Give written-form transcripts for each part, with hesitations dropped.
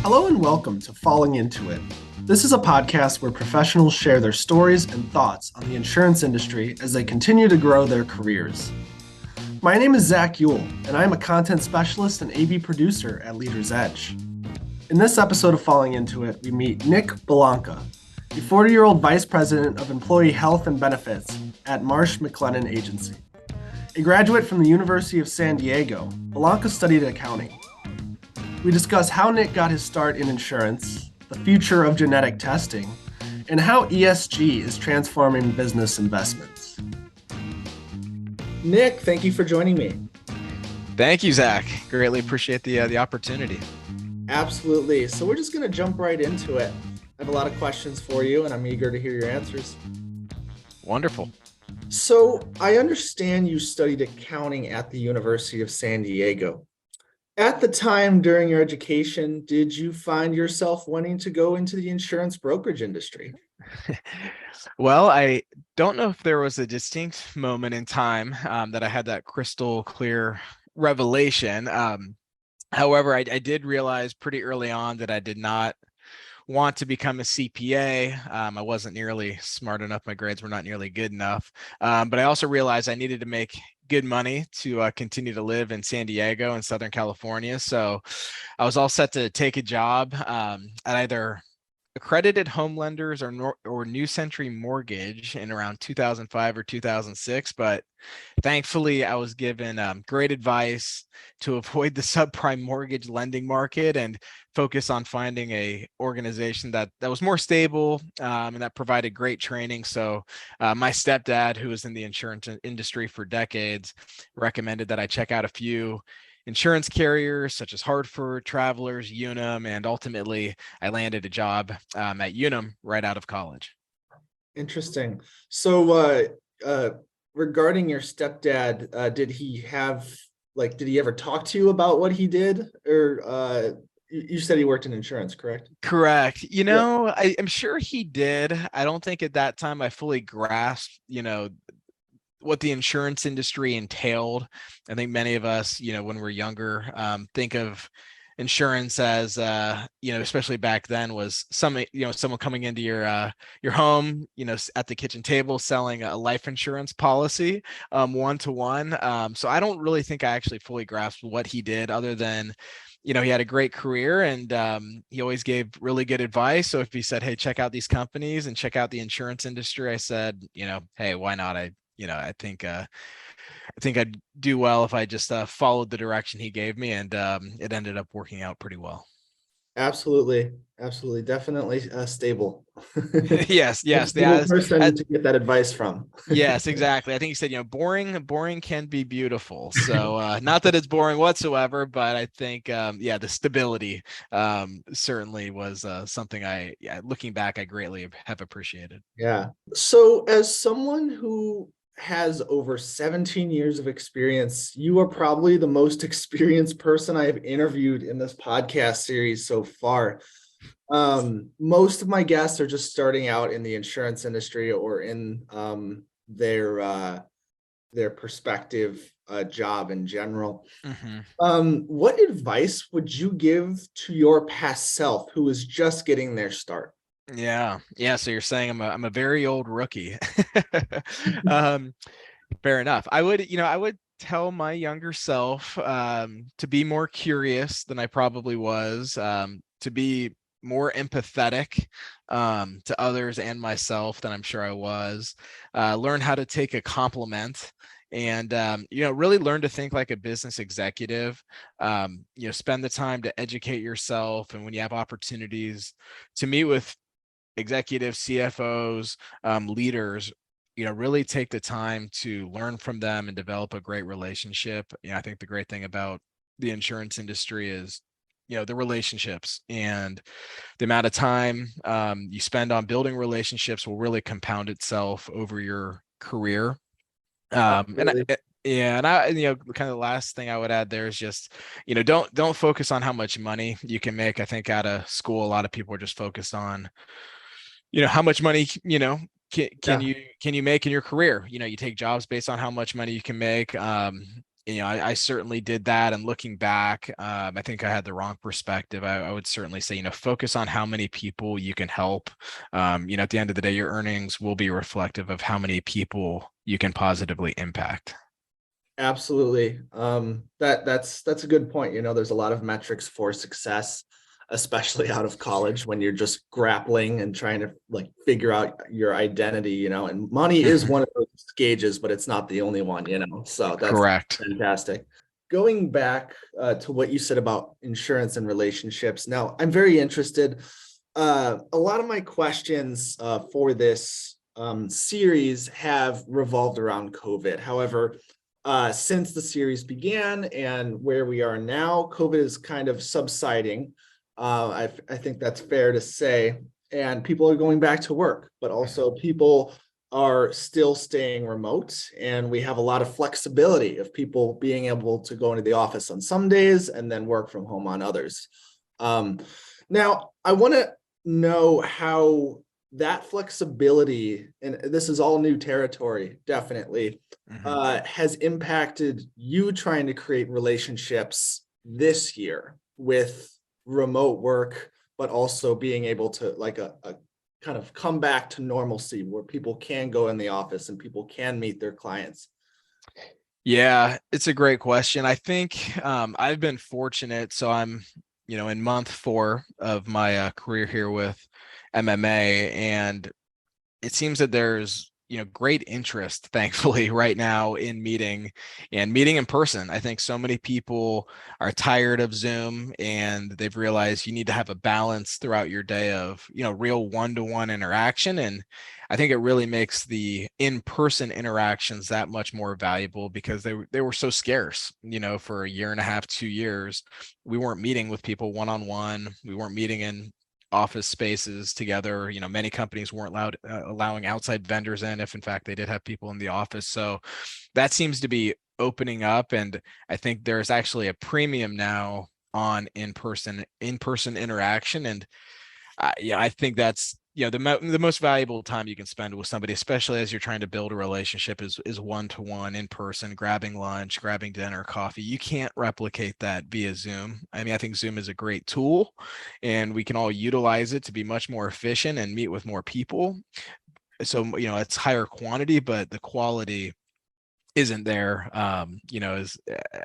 Hello and welcome to Falling Into It. This is a podcast where professionals share their stories and thoughts on the insurance industry as they continue to grow their careers. My name is Zach Ewell, and I am a content specialist and AV producer at Leader's Edge. In this episode of Falling Into It, we meet Nick Bellanca, a 40-year-old vice president of employee health and benefits at Marsh McLennan Agency. A graduate from the University of San Diego, Bellanca studied accounting. We discuss how Nick got his start in insurance, the future of genetic testing, and how ESG is transforming business investments. Nick, thank you for joining me. Thank you, Zach. Greatly appreciate the opportunity. Absolutely. So we're just going to jump right into it. I have a lot of questions for you, and I'm eager to hear your answers. Wonderful. So I understand you studied accounting at the University of San Diego. At the time during your education, did you find yourself wanting to go into the insurance brokerage industry? Well, I don't know if there was a distinct moment in time that I had that crystal clear revelation. However, I did realize pretty early on that I did not want to become a CPA. I wasn't nearly smart enough. My grades were not nearly good enough. But I also realized I needed to make good money to continue to live in San Diego and Southern California. So I was all set to take a job at either accredited home lenders or New Century Mortgage in around 2005 or 2006. But thankfully, I was given great advice to avoid the subprime mortgage lending market and focus on finding a organization that was more stable and that provided great training. So my stepdad, who was in the insurance industry for decades, recommended that I check out a few insurance carriers such as Hartford, Travelers, Unum, and ultimately I landed a job at Unum right out of college. Interesting. So regarding your stepdad, did he ever talk to you about what he did? Or you said he worked in insurance, correct? Correct. Yeah. I'm sure he did. I don't think at that time I fully grasped, what the insurance industry entailed. I think many of us, when we're younger, think of insurance as, especially back then, was someone coming into your home, at the kitchen table selling a life insurance policy, one-to-one. So I don't really think I actually fully grasped what he did, other than, he had a great career and he always gave really good advice. So if he said, hey, check out these companies and check out the insurance industry, I said, hey, why not? I think I'd do well if I just followed the direction he gave me, and it ended up working out pretty well. Absolutely, definitely stable. Yes. The person to get that advice from. Yes, exactly. I think you said, boring can be beautiful. So not that it's boring whatsoever, but I think the stability certainly was something looking back, I greatly have appreciated. Yeah. So as someone who has over 17 years of experience, you are probably the most experienced person I have interviewed in this podcast series so far. Most of my guests are just starting out in the insurance industry or in their prospective job in general. Mm-hmm. What advice would you give to your past self who is just getting their start? Yeah. So you're saying I'm a very old rookie. Fair enough. I would tell my younger self to be more curious than I probably was, to be more empathetic to others and myself than I'm sure I was. Learn how to take a compliment. And, really learn to think like a business executive, spend the time to educate yourself. And when you have opportunities to meet with executives, CFOs, leaders, really take the time to learn from them and develop a great relationship. I think the great thing about the insurance industry is, the relationships, and the amount of time you spend on building relationships will really compound itself over your career. And I, kind of the last thing I would add there is just, don't focus on how much money you can make. I think out of school, a lot of people are just focused on, how much money, can Yeah. you make in your career? You take jobs based on how much money you can make. I certainly did that. And looking back, I think I had the wrong perspective. I would certainly say, focus on how many people you can help. At the end of the day, your earnings will be reflective of how many people you can positively impact. Absolutely. That's a good point. There's a lot of metrics for success, especially out of college when you're just grappling and trying to like figure out your identity, and money is one of those gauges, but it's not the only one. So that's Correct. fantastic. Going back to what you said about insurance and relationships. Now, I'm very interested. A lot of my questions for this series have revolved around COVID. However, since the series began and where we are now, COVID is kind of subsiding. I think that's fair to say. And people are going back to work, but also people are still staying remote. And we have a lot of flexibility of people being able to go into the office on some days and then work from home on others. Now, I want to know how that flexibility, and this is all new territory, definitely, has impacted you trying to create relationships this year with remote work, but also being able to like a kind of come back to normalcy where people can go in the office and people can meet their clients. Yeah, it's a great question. I think I've been fortunate. So I'm, in month 4 of my career here with MMA, and it seems that there's great interest thankfully right now in meeting in person. I think so many people are tired of Zoom, and they've realized you need to have a balance throughout your day of real one-to-one interaction. And I think it really makes the in-person interactions that much more valuable, because they were so scarce. For a year and a half, 2 years, we weren't meeting with people one-on-one. We weren't meeting in office spaces together. Many companies weren't allowing outside vendors in, if in fact they did have people in the office. So that seems to be opening up, and I think there's actually a premium now on in-person interaction. And I think that's the most valuable time you can spend with somebody, especially as you're trying to build a relationship, is one-to-one in person, grabbing lunch, grabbing dinner, coffee. You can't replicate that via Zoom. I mean, I think Zoom is a great tool, and we can all utilize it to be much more efficient and meet with more people. So it's higher quantity, but the quality isn't there.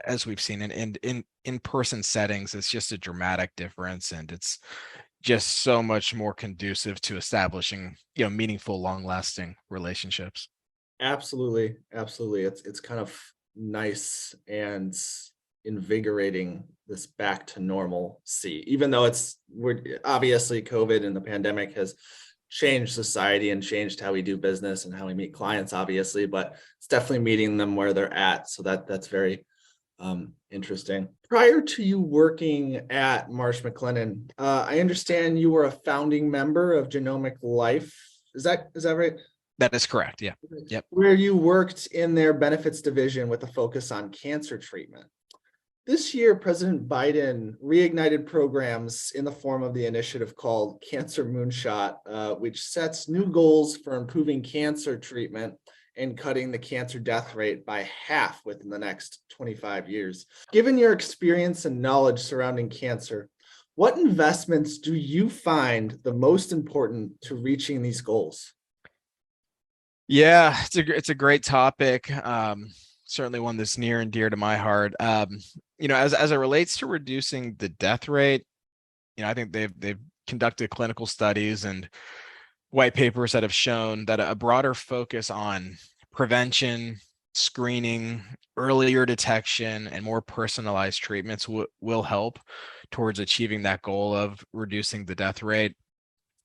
As we've seen in person settings, it's just a dramatic difference, and it's just so much more conducive to establishing meaningful, long-lasting relationships. Absolutely. It's kind of nice and invigorating, this back to normalcy, even though we're obviously COVID and the pandemic has changed society and changed how we do business and how we meet clients, obviously, but it's definitely meeting them where they're at. So that's very interesting. Prior to you working at Marsh McLennan, I understand you were a founding member of Genomic Life. Is that right? That is correct. Yeah. Yep. Where you worked in their benefits division with a focus on cancer treatment. This year, President Biden reignited programs in the form of the initiative called Cancer Moonshot, which sets new goals for improving cancer treatment and cutting the cancer death rate by half within the next 25 years. Given your experience and knowledge surrounding cancer, what investments do you find the most important to reaching these goals? Yeah, it's a great topic. Certainly one that's near and dear to my heart. As it relates to reducing the death rate, I think they've conducted clinical studies and white papers that have shown that a broader focus on prevention, screening, earlier detection, and more personalized treatments will help towards achieving that goal of reducing the death rate.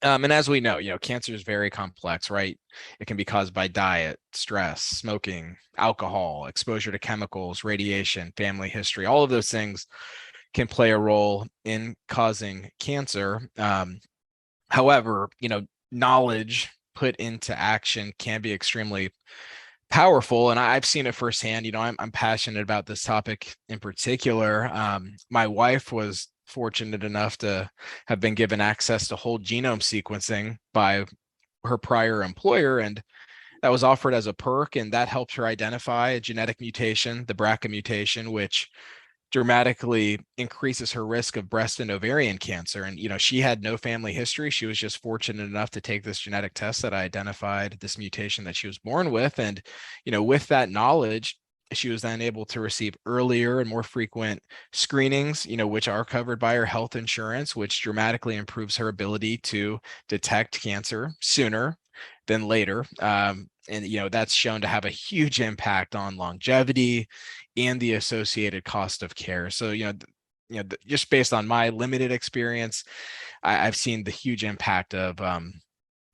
And as we know, cancer is very complex, right? It can be caused by diet, stress, smoking, alcohol, exposure to chemicals, radiation, family history. All of those things can play a role in causing cancer. However, knowledge put into action can be extremely powerful, and I've seen it firsthand. I'm passionate about this topic in particular. My wife was fortunate enough to have been given access to whole genome sequencing by her prior employer, and that was offered as a perk, and that helped her identify a genetic mutation, the BRCA mutation, which dramatically increases her risk of breast and ovarian cancer. And, she had no family history. She was just fortunate enough to take this genetic test that identified this mutation that she was born with. And, with that knowledge, she was then able to receive earlier and more frequent screenings, which are covered by her health insurance, which dramatically improves her ability to detect cancer sooner than later. And that's shown to have a huge impact on longevity and the associated cost of care. So just based on my limited experience, I've seen the huge impact of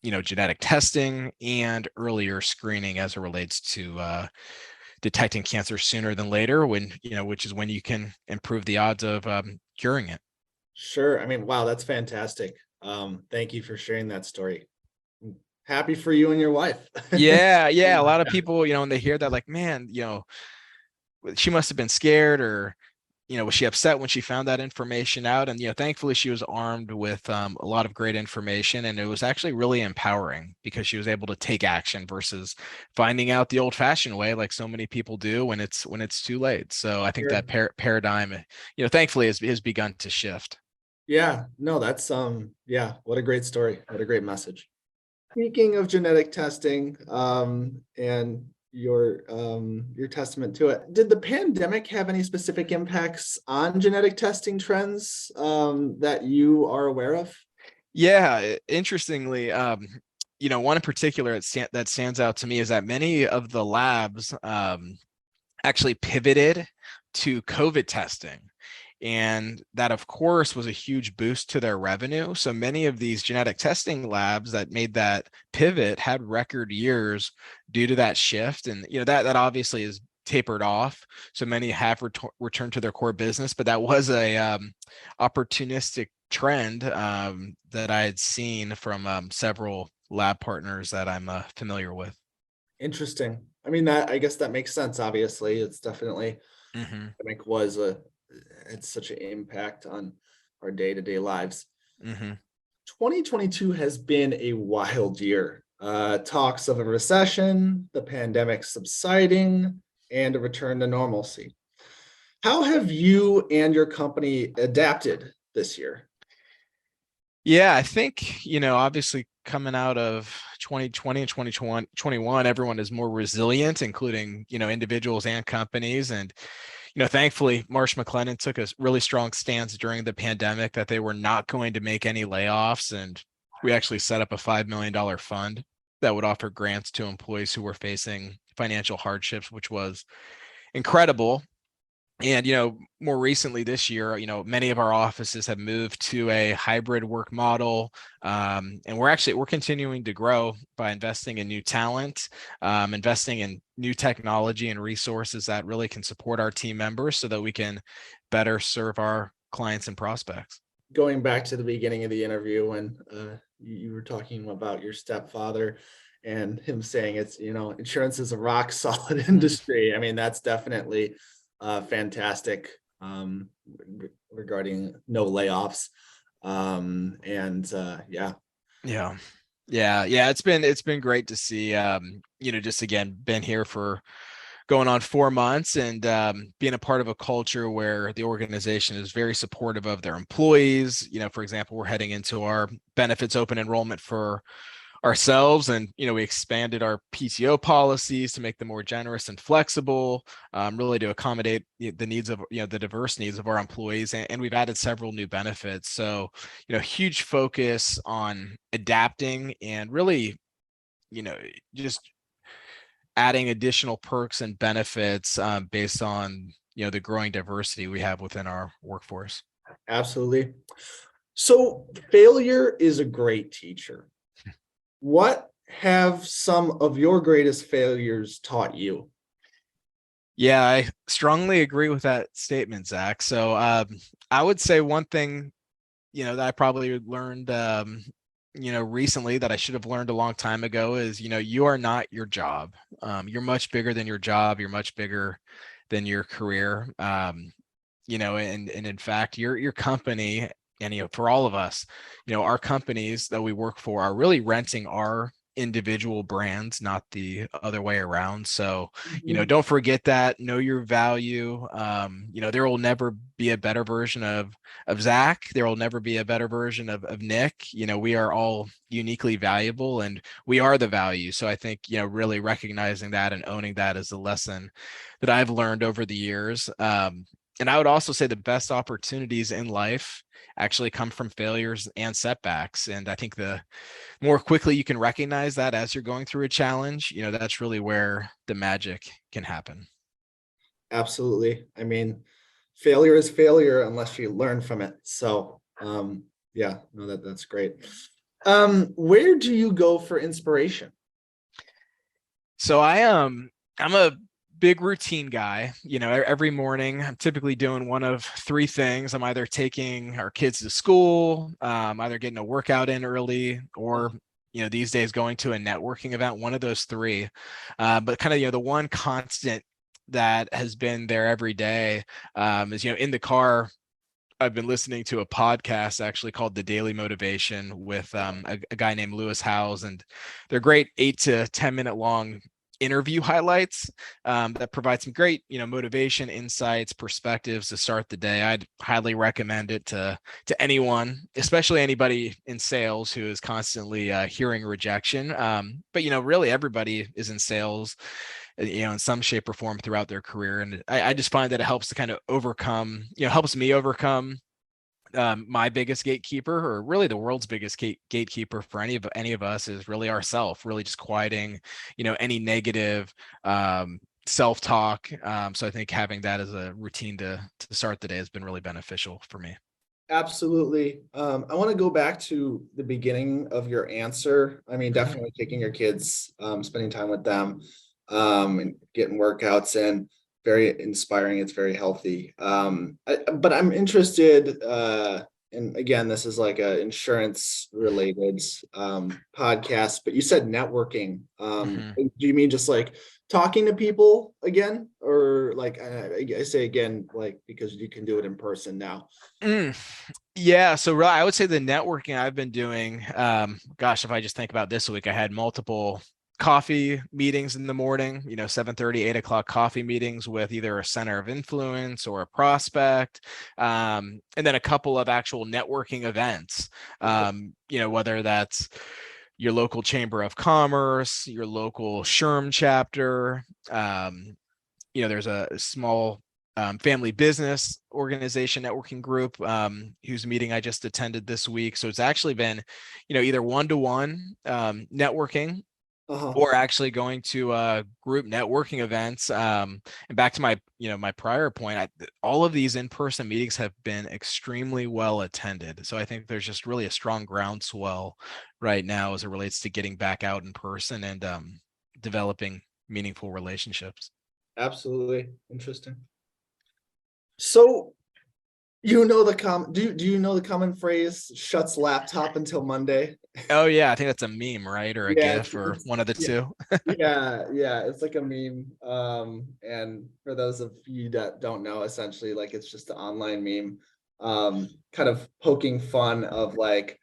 genetic testing and earlier screening as it relates to detecting cancer sooner than later, which is when you can improve the odds of curing it. Sure. I mean, wow, that's fantastic. Thank you for sharing that story. I'm happy for you and your wife. Yeah. A lot of people, when they hear that, like, man, she must have been scared, or was she upset when she found that information out? And thankfully she was armed with a lot of great information, and it was actually really empowering because she was able to take action versus finding out the old-fashioned way, like so many people do, when it's too late. So I think Sure. that paradigm, thankfully has begun to shift. Yeah, no, that's yeah, what a great story. What a great message. Speaking of genetic testing, and your testament to it, did the pandemic have any specific impacts on genetic testing trends that you are aware of? Yeah, interestingly, one in particular that stands out to me is that many of the labs actually pivoted to COVID testing. And that, of course, was a huge boost to their revenue. So many of these genetic testing labs that made that pivot had record years due to that shift. And, that obviously is tapered off. So many have returned to their core business, but that was a opportunistic trend that I had seen from several lab partners that I'm familiar with. Interesting. I mean, I guess that makes sense. Obviously, it's definitely Mm-hmm. pandemic it's such an impact on our day-to-day lives. Mm-hmm. 2022 has been a wild year. Talks of a recession, the pandemic subsiding, and a return to normalcy. How have you and your company adapted this year? Yeah, I think, obviously coming out of 2020 and 2021, everyone is more resilient, including, individuals and companies. And, thankfully, Marsh McLennan took a really strong stance during the pandemic that they were not going to make any layoffs. And we actually set up a $5 million fund that would offer grants to employees who were facing financial hardships, which was incredible. And, more recently this year, many of our offices have moved to a hybrid work model. And we're continuing to grow by investing in new talent, investing in new technology and resources that really can support our team members so that we can better serve our clients and prospects. Going back to the beginning of the interview when you were talking about your stepfather and him saying insurance is a rock solid industry. I mean, that's definitely fantastic regarding no layoffs. And yeah. Yeah. It's been great to see, just again, been here for going on 4 months, and being a part of a culture where the organization is very supportive of their employees. For example, we're heading into our benefits open enrollment for ourselves, and we expanded our PTO policies to make them more generous and flexible, really to accommodate the needs of the diverse needs of our employees. And we've added several new benefits. So huge focus on adapting and really just adding additional perks and benefits based on the growing diversity we have within our workforce. Absolutely. So failure is a great teacher. What have some of your greatest failures taught you? Yeah, I strongly agree with that statement, Zach. So I would say one thing that I probably learned recently that I should have learned a long time ago is you are not your job. You're much bigger than your job. You're much bigger than your career. And in fact, your company, and for all of us, our companies that we work for are really renting our individual brands, not the other way around. So, Mhm. don't forget that, know your value. There will never be a better version of Zach. There will never be a better version of Nick. We are all uniquely valuable and we are the value. So I think, really recognizing that and owning that is a lesson that I've learned over the years. And I would also say the best opportunities in life actually come from failures and setbacks. And I think the more quickly you can recognize that as you're going through a challenge, that's really where the magic can happen. Absolutely. I mean, failure is failure unless you learn from it. So, yeah, no, that's great. Where do you go for inspiration? So I'm a big routine guy. Every morning I'm typically doing one of three things. I'm either taking our kids to school, either getting a workout in early, or these days going to a networking event, one of those three. But kind of, the one constant that has been there every day is, in the car, I've been listening to a podcast actually called The Daily Motivation with a guy named Lewis Howes, and they're great 8 to 10 minute long interview highlights that provide some great, motivation, insights, perspectives to start the day. I'd highly recommend it to anyone, especially anybody in sales who is constantly hearing rejection. But really everybody is in sales, in some shape or form throughout their career. And I just find that it helps to kind of overcome, helps me overcome my biggest gatekeeper, or really the world's biggest gatekeeper for any of us, is really ourself, really just quieting, any negative self-talk. So I think having that as a routine to start the day has been really beneficial for me. Absolutely. I want to go back to the beginning of your answer. I mean, definitely taking your kids, spending time with them, and getting workouts in. Very inspiring. It's very healthy. But I'm interested, and again, this is like a insurance related podcast, but you said networking. Mhm. Do you mean just like talking to people again, or like I say again, like because you can do it in person now? Mm. Yeah, so really, I would say the networking I've been doing, gosh, if I just think about this week, I had multiple coffee meetings in the morning, 7:30, 8 o'clock coffee meetings with either a center of influence or a prospect, and then a couple of actual networking events, Okay. whether that's your local chamber of commerce, your local SHRM chapter. There's a small family business organization networking group whose meeting I just attended this week. So it's actually been, either one-to-one networking, Uh-huh. or actually going to group networking events. And back to my prior point, all of these in-person meetings have been extremely well attended. So I think there's just really a strong groundswell right now as it relates to getting back out in person and developing meaningful relationships. Absolutely. Interesting. So you know the do you know the common phrase shuts laptop until Monday? Oh yeah, I think that's a meme, right? Or a Yeah, GIF, or one of the yeah, two. yeah, it's like a meme. And for those of you that don't know, essentially like it's just an online meme, kind of poking fun of like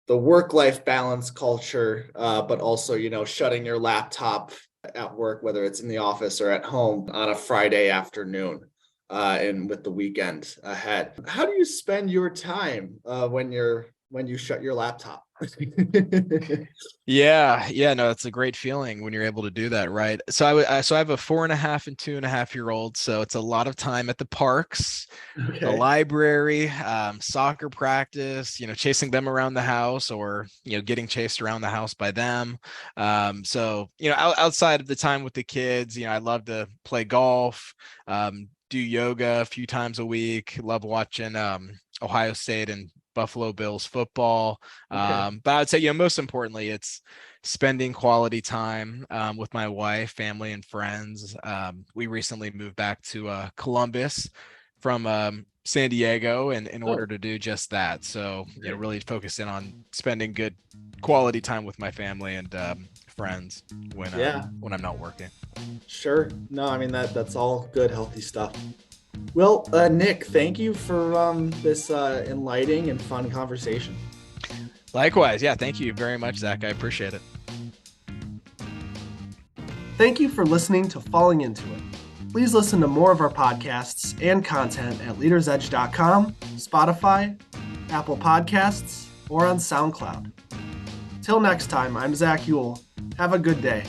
the work-life balance culture, but also, shutting your laptop at work, whether it's in the office or at home on a Friday afternoon, and with the weekend ahead. How do you spend your time when you shut your laptop? Yeah, no, that's a great feeling when you're able to do that, right? So I have a 4.5 and 2.5 year old, so it's a lot of time at the parks, the Okay. library, soccer practice, chasing them around the house, or getting chased around the house by them. So outside of the time with the kids, I love to play golf, do yoga a few times a week. Love watching Ohio State and Buffalo Bills football. Okay. But I would say, most importantly, it's spending quality time with my wife, family, and friends. We recently moved back to Columbus from San Diego, and in order Oh, to do just that. So, okay. really focus in on spending good quality time with my family and friends Yeah, when I'm not working. sure. No, I mean that's all good, healthy stuff. Well, Nick, thank you for this enlightening and fun conversation. Likewise, yeah, thank you very much, Zach. I appreciate it. Thank you for listening to Falling Into It. Please listen to more of our podcasts and content at leadersedge.com, Spotify, Apple Podcasts, or on SoundCloud. Till next time, I'm Zach Ewell. Have a good day.